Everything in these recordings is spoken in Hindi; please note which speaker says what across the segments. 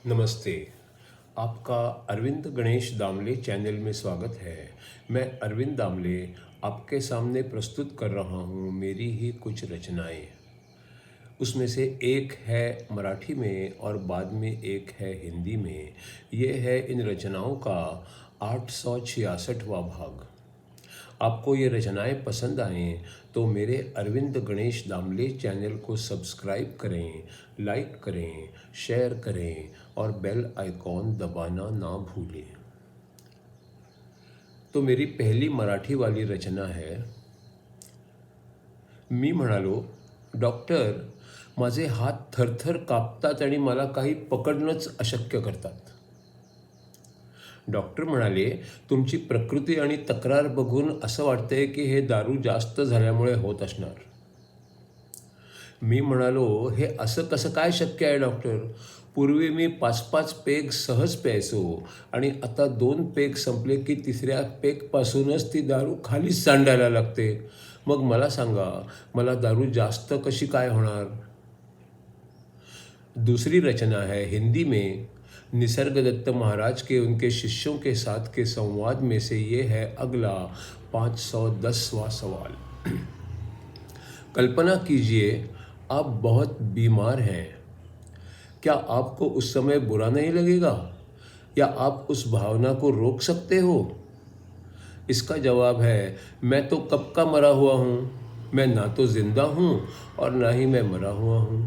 Speaker 1: नमस्ते। आपका अरविंद गणेश दामले चैनल में स्वागत है। मैं अरविंद दामले आपके सामने प्रस्तुत कर रहा हूँ मेरी ही कुछ रचनाएं। उसमें से एक है मराठी में और बाद में एक है हिंदी में। ये है इन रचनाओं का 866वां भाग। आपको ये रचनाएं पसंद आएँ तो मेरे अरविंद गणेश दामले चैनल को सब्सक्राइब करें, लाइक करें, शेयर करें और बेल आइकॉन दबाना ना भूलें। तो मेरी पहली मराठी वाली रचना है। मी म्हणालो, डॉक्टर, माझे हात थरथर कापतात आणि मला काही पकडणंच अशक्य करतात. डॉक्टर म्हणाले, तुमची प्रकृती आणि तक्रार बघून असं वाटतंय की हे दारू जास्त झाल्यामुळे होत असणार. मी म्हणालो, हे असं कसं काय शक्य आहे डॉक्टर? पूर्वी मी 5-5 पेग सहज प्यायचो आणि आता 2 पेग संपले की तिसऱ्या पेगपासूनच ती दारू खालीच सांडायला लागते. मग मला सांगा, मला दारू जास्त कशी काय होणार? दूसरी रचना है हिंदी में। निसर्ग दत्त महाराज के उनके शिष्यों के साथ के संवाद में से ये है अगला 510वां सवाल। कल्पना कीजिए, आप बहुत बीमार हैं। क्या आपको उस समय बुरा नहीं लगेगा? या आप उस भावना को रोक सकते हो? इसका जवाब है, मैं तो कब का मरा हुआ हूँ। मैं ना तो जिंदा हूँ और ना ही मैं मरा हुआ हूँ।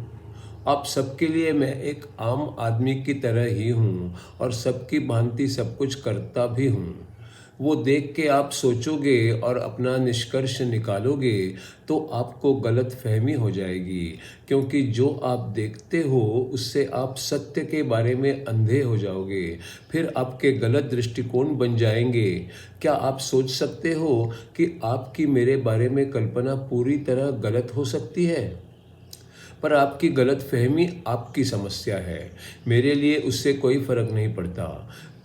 Speaker 1: आप सबके लिए मैं एक आम आदमी की तरह ही हूँ और सबकी भांति सब कुछ करता भी हूँ। वो देख के आप सोचोगे और अपना निष्कर्ष निकालोगे तो आपको गलत फहमी हो जाएगी, क्योंकि जो आप देखते हो उससे आप सत्य के बारे में अंधे हो जाओगे। फिर आपके गलत दृष्टिकोण बन जाएंगे। क्या आप सोच सकते हो कि आपकी मेरे बारे में कल्पना पूरी तरह गलत हो सकती है? पर आपकी गलत फहमी आपकी समस्या है। मेरे लिए उससे कोई फ़र्क नहीं पड़ता।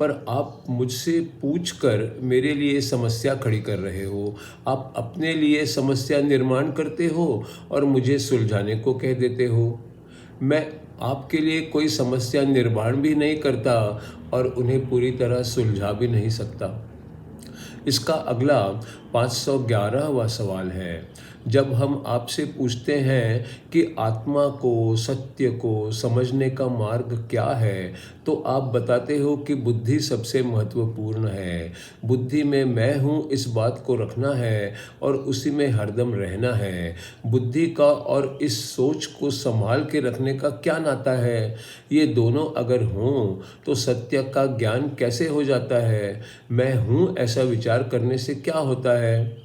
Speaker 1: पर आप मुझसे पूछकर मेरे लिए समस्या खड़ी कर रहे हो। आप अपने लिए समस्या निर्माण करते हो और मुझे सुलझाने को कह देते हो। मैं आपके लिए कोई समस्या निर्माण भी नहीं करता और उन्हें पूरी तरह सुलझा भी नहीं सकता। इसका अगला 511वां सवाल है। जब हम आपसे पूछते हैं कि आत्मा को, सत्य को समझने का मार्ग क्या है, तो आप बताते हो कि बुद्धि सबसे महत्वपूर्ण है। बुद्धि में मैं हूँ इस बात को रखना है और उसी में हरदम रहना है। बुद्धि का और इस सोच को संभाल के रखने का क्या नाता है? ये दोनों अगर हों तो सत्य का ज्ञान कैसे हो जाता है? मैं हूँ ऐसा विचार करने से क्या होता है?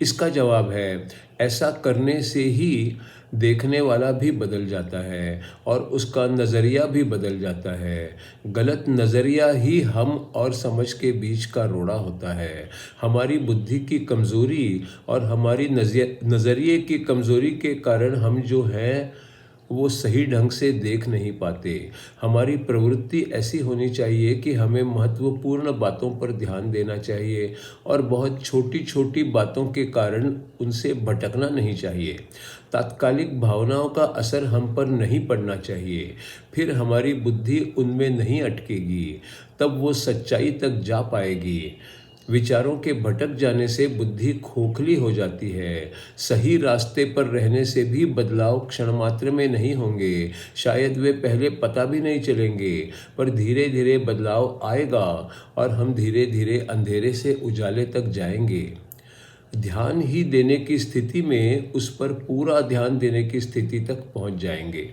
Speaker 1: इसका जवाब है, ऐसा करने से ही देखने वाला भी बदल जाता है और उसका नज़रिया भी बदल जाता है। गलत नज़रिया ही हम और समझ के बीच का रोड़ा होता है। हमारी बुद्धि की कमज़ोरी और हमारी नज़रिए की कमज़ोरी के कारण हम जो हैं वो सही ढंग से देख नहीं पाते। हमारी प्रवृत्ति ऐसी होनी चाहिए कि हमें महत्वपूर्ण बातों पर ध्यान देना चाहिए और बहुत छोटी छोटी बातों के कारण उनसे भटकना नहीं चाहिए। तात्कालिक भावनाओं का असर हम पर नहीं पड़ना चाहिए। फिर हमारी बुद्धि उनमें नहीं अटकेगी, तब वो सच्चाई तक जा पाएगी। विचारों के भटक जाने से बुद्धि खोखली हो जाती है। सही रास्ते पर रहने से भी बदलाव क्षण मात्र में नहीं होंगे। शायद वे पहले पता भी नहीं चलेंगे, पर धीरे धीरे बदलाव आएगा और हम धीरे धीरे अंधेरे से उजाले तक जाएंगे। ध्यान ही देने की स्थिति में उस पर पूरा ध्यान देने की स्थिति तक पहुंच जाएंगे।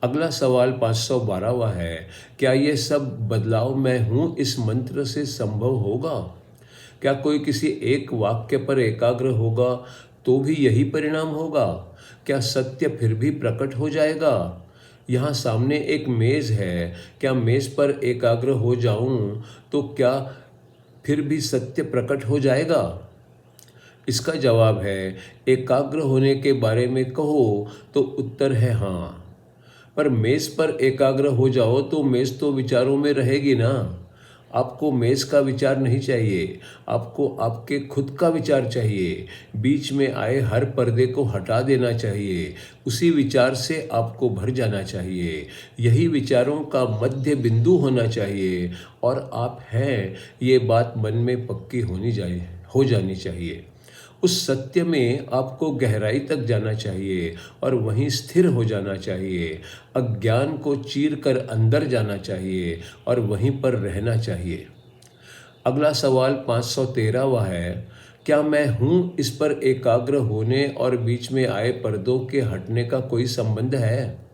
Speaker 1: अगला सवाल 512वां है। क्या ये सब बदलाव मैं हूँ इस मंत्र से संभव होगा? क्या कोई किसी एक वाक्य पर एकाग्र होगा तो भी यही परिणाम होगा? क्या सत्य फिर भी प्रकट हो जाएगा? यहाँ सामने एक मेज़ है। क्या मेज़ पर एकाग्र हो जाऊँ तो क्या फिर भी सत्य प्रकट हो जाएगा? इसका जवाब है, एकाग्र होने के बारे में कहो तो उत्तर है हाँ। पर मेज़ पर एकाग्र हो जाओ तो मेज़ तो विचारों में रहेगी ना। आपको मेज़ का विचार नहीं चाहिए, आपको आपके खुद का विचार चाहिए। बीच में आए हर पर्दे को हटा देना चाहिए, उसी विचार से आपको भर जाना चाहिए। यही विचारों का मध्य बिंदु होना चाहिए और आप हैं, ये बात मन में पक्की हो जानी चाहिए। उस सत्य में आपको गहराई तक जाना चाहिए और वहीं स्थिर हो जाना चाहिए। अज्ञान को चीर कर अंदर जाना चाहिए और वहीं पर रहना चाहिए। अगला सवाल 513वां है, क्या मैं हूँ इस पर एकाग्र होने और बीच में आए पर्दों के हटने का कोई संबंध है?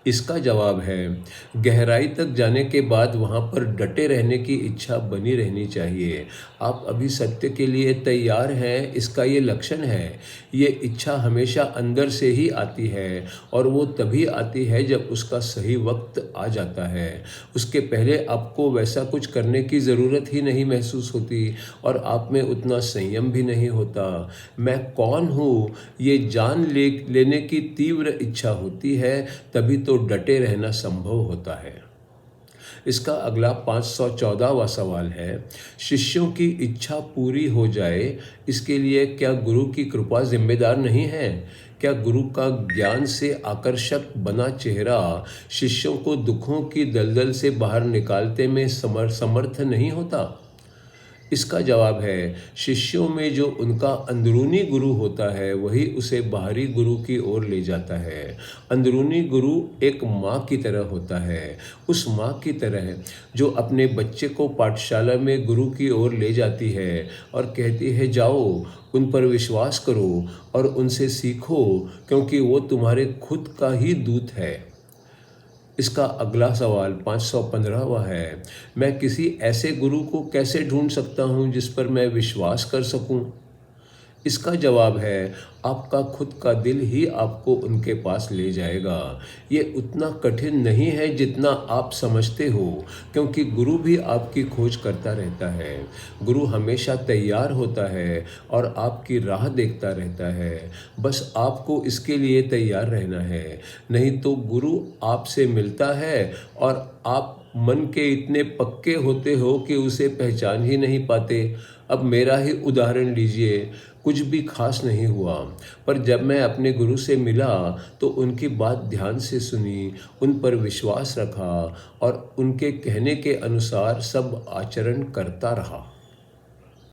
Speaker 1: इसका जवाब है, गहराई तक जाने के बाद वहाँ पर डटे रहने की इच्छा बनी रहनी चाहिए। आप अभी सत्य के लिए तैयार हैं, इसका ये लक्षण है। ये इच्छा हमेशा अंदर से ही आती है और वो तभी आती है जब उसका सही वक्त आ जाता है। उसके पहले आपको वैसा कुछ करने की ज़रूरत ही नहीं महसूस होती और आप में उतना संयम भी नहीं होता। मैं कौन हूँ ये जान लेने की तीव्र इच्छा होती है, तभी तो डटे रहना संभव होता है। इसका अगला 514वां सवाल है, शिष्यों की इच्छा पूरी हो जाए इसके लिए क्या गुरु की कृपा जिम्मेदार नहीं है? क्या गुरु का ज्ञान से आकर्षक बना चेहरा शिष्यों को दुखों की दलदल से बाहर निकालते में समर्थ नहीं होता? इसका जवाब है, शिष्यों में जो उनका अंदरूनी गुरु होता है वही उसे बाहरी गुरु की ओर ले जाता है। अंदरूनी गुरु एक माँ की तरह होता है, उस माँ की तरह जो अपने बच्चे को पाठशाला में गुरु की ओर ले जाती है और कहती है, जाओ उन पर विश्वास करो और उनसे सीखो, क्योंकि वो तुम्हारे खुद का ही दूत है। इसका अगला सवाल 515वां है, मैं किसी ऐसे गुरु को कैसे ढूंढ सकता हूं जिस पर मैं विश्वास कर सकूं? इसका जवाब है, आपका खुद का दिल ही आपको उनके पास ले जाएगा। ये उतना कठिन नहीं है जितना आप समझते हो, क्योंकि गुरु भी आपकी खोज करता रहता है। गुरु हमेशा तैयार होता है और आपकी राह देखता रहता है। बस आपको इसके लिए तैयार रहना है। नहीं तो गुरु आपसे मिलता है और आप मन के इतने पक्के होते हो कि उसे पहचान ही नहीं पाते। अब मेरा ही उदाहरण लीजिए, कुछ भी खास नहीं हुआ, पर जब मैं अपने गुरु से मिला तो उनकी बात ध्यान से सुनी, उन पर विश्वास रखा और उनके कहने के अनुसार सब आचरण करता रहा।